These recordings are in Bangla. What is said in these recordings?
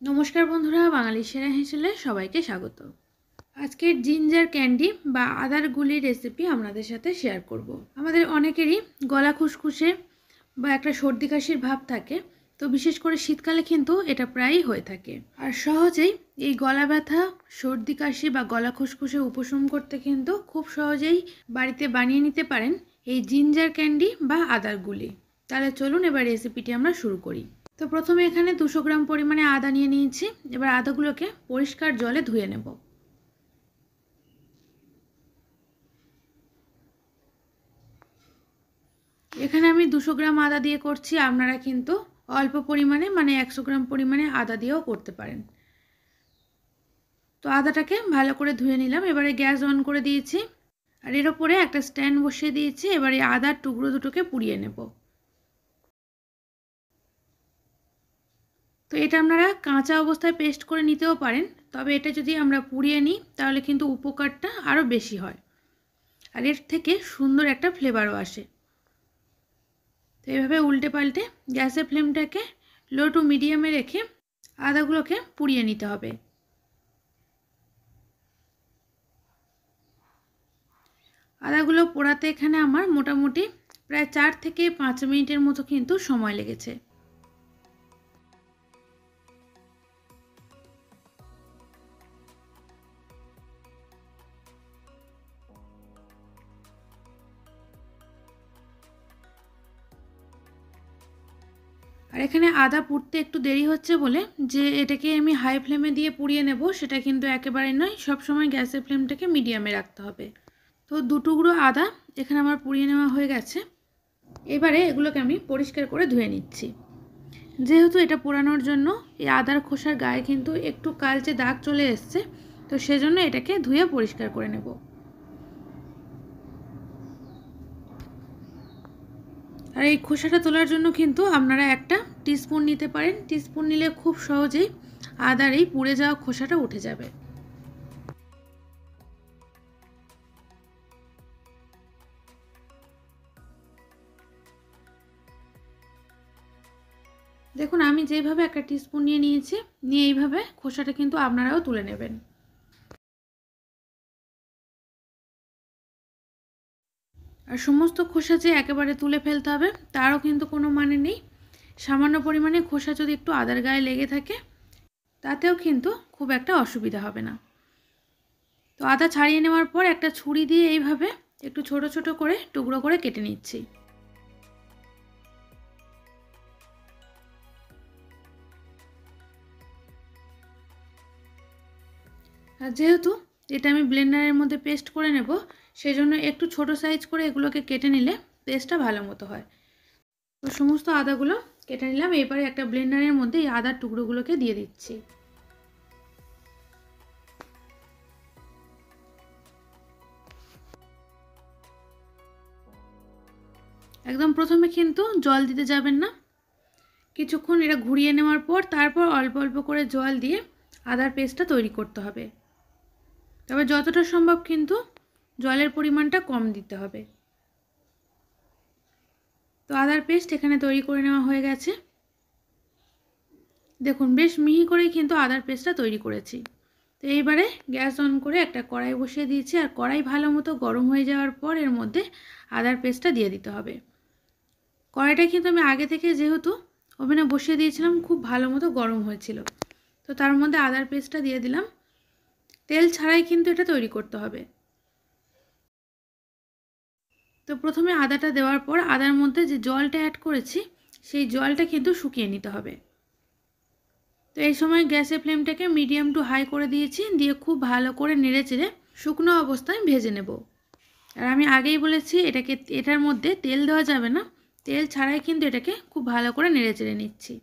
नमस्कार बंधुरा बांगाली सेरा हेसेले सबाइके स्वागत। आजके जिंजार कैंडी बा आदार गुलिर रेसिपि आपनादेर साथे शेयर करब। आमादेर अनेकेरই गला खुशखुशे बा एकटा सर्दी काशिर भाव थाके, तो विशेष करे शीतकाले किन्तु एटा प्रायই हये थाके। आर सहजेই এই गला ব্যথা सर्दी काशी बा गला खुशखुशे उपशम करते किन्तु खूब सहजेই बाड़ीते बानिয়ে নিতে পারেন এই জিঞ্জার ক্যান্ডি বা আদার গুলি। তাহলে চলুন এবার রেসিপিটি আমরা শুরু করি। तो प्रथमे एखाने 200 ग्राम परिमाणे आदा निये निয়েছি। एबार आदागुलोके परिष्कार जले धुए नेब। एखाने आमि 200 ग्राम आदा दिये करछि, आपनारा किन्तु अल्प परिमाणे माने 100 ग्राम परिमाणे आदा दिয়েও करते पारेन। तो आदाटाके भालो करे धुए निलाम। एबारे ग्यास अन करे दिয়েছি আর এর উপরে একটা স্ট্যান্ড বসিয়ে দিয়েছি। এবারে আদার টুকরো দুটোকে পুড়িয়ে নেব। তো এটা আপনারা কাঁচা অবস্থায় পেস্ট করে নিতেও পারেন, তবে এটা যদি আমরা পুড়িয়ে নিই তাহলে কিন্তু উপকারটা আরও বেশি হয় আর এর থেকে সুন্দর একটা ফ্লেভারও আসে। তো এইভাবে উল্টে পাল্টে গ্যাসের ফ্লেমটাকে লো টু মিডিয়ামে রেখে আদাগুলোকে পুড়িয়ে নিতে হবে। আদাগুলো পোড়াতে এখানে আমার মোটামুটি প্রায় 4 থেকে 5 মিনিটের মতো কিন্তু সময় লেগেছে। আর এখানে আদা পুড়তে একটু দেরি হচ্ছে বলে যে এটাকে আমি হাই ফ্লেমে দিয়ে পুড়িয়ে নেব সেটা কিন্তু একেবারে নয়, সব সময় গ্যাসের ফ্লেমটাকে মিডিয়ামে রাখতে হবে। তো 2 টুকরো আদা এখানে আমার পুড়িয়ে নেওয়া হয়ে গেছে। এবারে এগুলোকে আমি পরিষ্কার করে ধুয়ে নিচ্ছি। যেহেতু এটা পোড়ানোর জন্য এই আদার খোসার গায়ে কিন্তু একটু কালচে দাগ চলে এসেছে, তো সেজন্য এটাকে ধুয়ে পরিষ্কার করে নেব। আর এই খোসাটা তোলার জন্য কিন্তু আপনারা একটা টিস্পুন নিতে পারেন। টিস্পুন নিলে খুব সহজেই আদার এই পুড়ে যাওয়া খোসাটা উঠে যাবে। দেখুন আমি যেভাবে একটা টিস্পুন নিয়ে নিয়েছি, নিয়ে এইভাবে খোসাটা কিন্তু আপনারাও তুলে নেবেন। আর সমস্ত খোসা যে একেবারে তুলে ফেলতে হবে তারও কিন্তু কোনো মানে নেই। সামান্য পরিমাণে খোসা যদি একটু আদার গায়ে লেগে থাকে তাতেও কিন্তু খুব একটা অসুবিধা হবে না। তো আদা ছাড়িয়ে নেওয়ার পর একটা ছুরি দিয়ে এইভাবে একটু ছোট ছোট করে টুকরো করে কেটে নিচ্ছি। আর যেহেতু এটা আমি ব্লেন্ডারের মধ্যে পেস্ট করে নেব, সেজন্য একটু ছোট সাইজ করে এগুলোকে কেটে নিলে পেস্টটা ভালো মতো হয়। তো সমস্ত আদাগুলো কেটে নিলাম। এবারে একটা ব্লেন্ডারের মধ্যে এই আদার টুকরোগুলোকে দিয়ে দিচ্ছি। একদম প্রথমে কিন্তু জল দিতে যাবেন না, কিছুক্ষণ এটা ঘুরিয়ে নেওয়ার পর তারপর অল্প অল্প করে জল দিয়ে আদার পেস্টটা তৈরি করতে হবে। তবে যতটা সম্ভব কিন্তু জলের পরিমাণটা কম দিতে হবে। তো আদার পেস্ট এখানে তৈরি করে নেওয়া হয়ে গেছে। দেখুন বেশ মিহি করেই কিন্তু আদার পেস্টটা তৈরি করেছি। তো এইবারে গ্যাস অন করে একটা কড়াই বসিয়ে দিয়েছি আর কড়াই ভালো মতো গরম হয়ে যাওয়ার পর এর মধ্যে আদার পেস্টটা দিয়ে দিতে হবে। কড়াইটা কিন্তু আমি আগে থেকে যেহেতু ওভেনে বসিয়ে দিয়েছিলাম খুব ভালো মতো গরম হয়েছিল, তো তার মধ্যে আদার পেস্টটা দিয়ে দিলাম। তেল ছাড়াই কিন্তু এটা তৈরি করতে হবে। তো প্রথমে আদাটা দেওয়ার পর আদার মধ্যে যে জলটা অ্যাড করেছি সেই জলটা কিন্তু শুকিয়ে নিতে হবে। তো এই সময় গ্যাসের ফ্লেমটাকে মিডিয়াম টু হাই করে দিয়েছি, দিয়ে খুব ভালো করে নেড়ে চেড়ে শুকনো অবস্থায় ভেজে নেব। আর আমি আগেই বলেছি এটার মধ্যে তেল দেওয়া যাবে না, তেল ছাড়াই কিন্তু এটাকে খুব ভালো করে নেড়ে চেড়ে নিচ্ছি।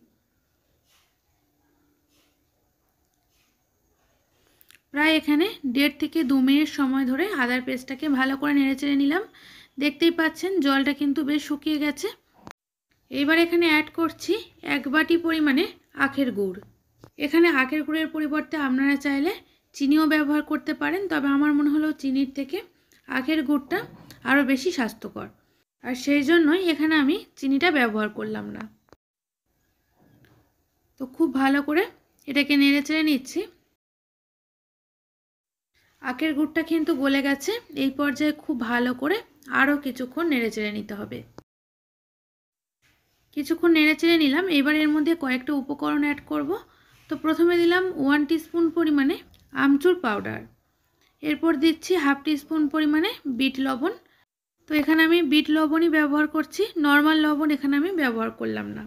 প্রায় এখানে 1.5 থেকে 2 মিনিট সময় ধরে আদার পেস্টটাকে ভালো করে নেড়ে চেড়ে নিলাম। দেখতেই পাচ্ছেন জলটা কিন্তু বেশ শুকিয়ে গেছে। এইবার এখানে অ্যাড করছি 1 বাটি পরিমাণে আখের গুড়। এখানে আখের গুড়ের পরিবর্তে আপনারা চাইলে চিনিও ব্যবহার করতে পারেন, তবে আমার মনে হলো চিনির থেকে আখের গুড়টা আরও বেশি স্বাস্থ্যকর, আর সেই জন্যই এখানে আমি চিনিটা ব্যবহার করলাম না। তো খুব ভালো করে এটাকে নেড়ে চেড়ে নিচ্ছি। আখের গুড়টা কিন্তু গলে গেছে। এই পর্যায়ে খুব ভালো করে আরও কিছুক্ষণ নেড়ে চেড়ে নিতে হবে। কিছুক্ষণ নেড়ে চেড়ে নিলাম। এবার এর মধ্যে কয়েকটা উপকরণ অ্যাড করব। তো প্রথমে দিলাম 1 টিস্পুন পরিমাণে আমচুর পাউডার, এরপর দিচ্ছি হাফ টিস্পুন পরিমাণে বিট লবণ। তো এখানে আমি বিট লবণই ব্যবহার করছি, নর্মাল লবণ এখানে আমি ব্যবহার করলাম না।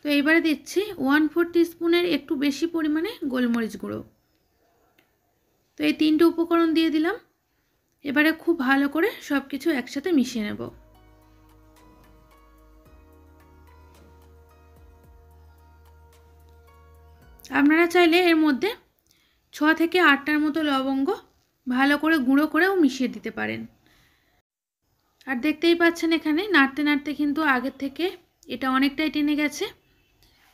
তো এবারে দিচ্ছি 1/4 টিস্পুনের একটু বেশি পরিমাণে গোলমরিচ গুঁড়ো। তো এই তিনটে উপকরণ দিয়ে দিলাম। এবারে খুব ভালো করে সব কিছু একসাথে মিশিয়ে নেব। আপনারা চাইলে এর মধ্যে 6 থেকে 8টার মতো লবঙ্গ ভালো করে গুঁড়ো করেও মিশিয়ে দিতে পারেন। আর দেখতেই পাচ্ছেন এখানে নাড়তে নাড়তে কিন্তু আগের থেকে এটা অনেকটাই টেনে গেছে,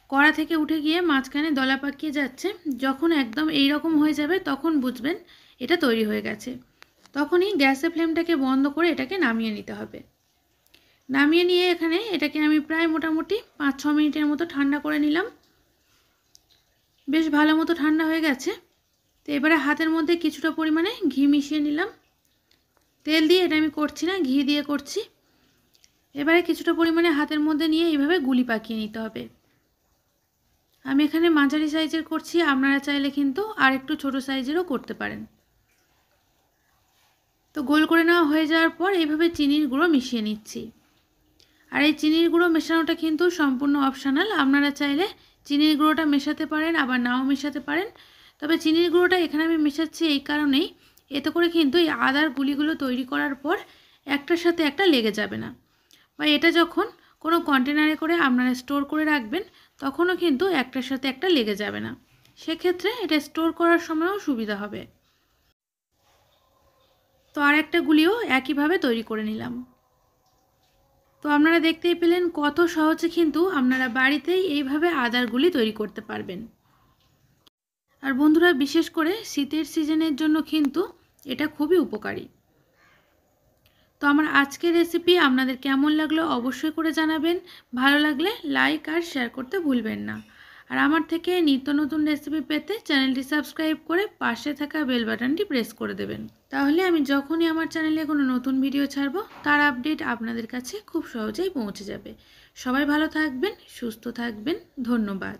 কড়া থেকে উঠে গিয়ে মাঝখানে দলা পাকিয়ে যাচ্ছে। যখন একদম এই রকম হয়ে যাবে তখন বুঝবেন এটা তৈরি হয়ে গেছে। তখনই গ্যাসের ফ্লেমটাকে বন্ধ করে এটাকে নামিয়ে নিতে হবে। নামিয়ে নিয়ে এখানে এটাকে আমি প্রায় মোটামুটি 5-6 মিনিটের মতো ঠান্ডা করে নিলাম। বেশ ভালো মতো ঠান্ডা হয়ে গেছে। তো এবারে হাতের মধ্যে কিছুটা পরিমাণে ঘি মিশিয়ে নিলাম। তেল দিয়ে এটা আমি করছি না, ঘি দিয়ে করছি। এবারে কিছুটা পরিমাণে হাতের মধ্যে নিয়ে এইভাবে গুলি পাকিয়ে নিতে হবে। আমি এখানে মাঝারি সাইজের করছি, আপনারা চাইলে কিন্তু আর একটু ছোট সাইজেরও করতে পারেন। তো গোল করে নেওয়া হয়ে যাওয়ার পর এইভাবে চিনির গুঁড়ো মিশিয়ে নিচ্ছি। আর এই চিনির গুঁড়ো মেশানোটা কিন্তু সম্পূর্ণ অপশনাল, আপনারা চাইলে চিনির গুঁড়োটা মেশাতে পারেন আবার নাও মেশাতে পারেন। তবে চিনির গুঁড়োটা এখানে আমি মেশাচ্ছি এই কারণেই, এতে করে কিন্তু এই আদার গুলিগুলো তৈরি করার পর একটার সাথে একটা লেগে যাবে না, বা এটা যখন কোনো কন্টেনারে করে আপনারা স্টোর করে রাখবেন তখনও কিন্তু একটার সাথে একটা লেগে যাবে না। সেক্ষেত্রে এটা স্টোর করার সময়ও সুবিধা হবে। তো আর একটা গুলিও একইভাবে তৈরি করে নিলাম। তো আপনারা দেখতেই পেলেন কত সহজে কিন্তু আপনারা বাড়িতেই এইভাবে আদার গুলি তৈরি করতে পারবেন। আর বন্ধুরা, বিশেষ করে শীতের সিজনের জন্য কিন্তু এটা খুবই উপকারী। তো আমার আজকের রেসিপি আপনাদের কেমন লাগলো অবশ্যই করে জানাবেন। ভালো লাগলে লাইক আর শেয়ার করতে ভুলবেন না। আর আমার থেকে নিত্য নতুন রেসিপি পেতে চ্যানেলটি সাবস্ক্রাইব করে পাশে থাকা বেল বাটনটি প্রেস করে দেবেন। তাহলে আমি যখনই আমার চ্যানেলে কোনো নতুন ভিডিও ছাড়বো তার আপডেট আপনাদের কাছে খুব সহজেই পৌঁছে যাবে। সবাই ভালো থাকবেন, সুস্থ থাকবেন। ধন্যবাদ।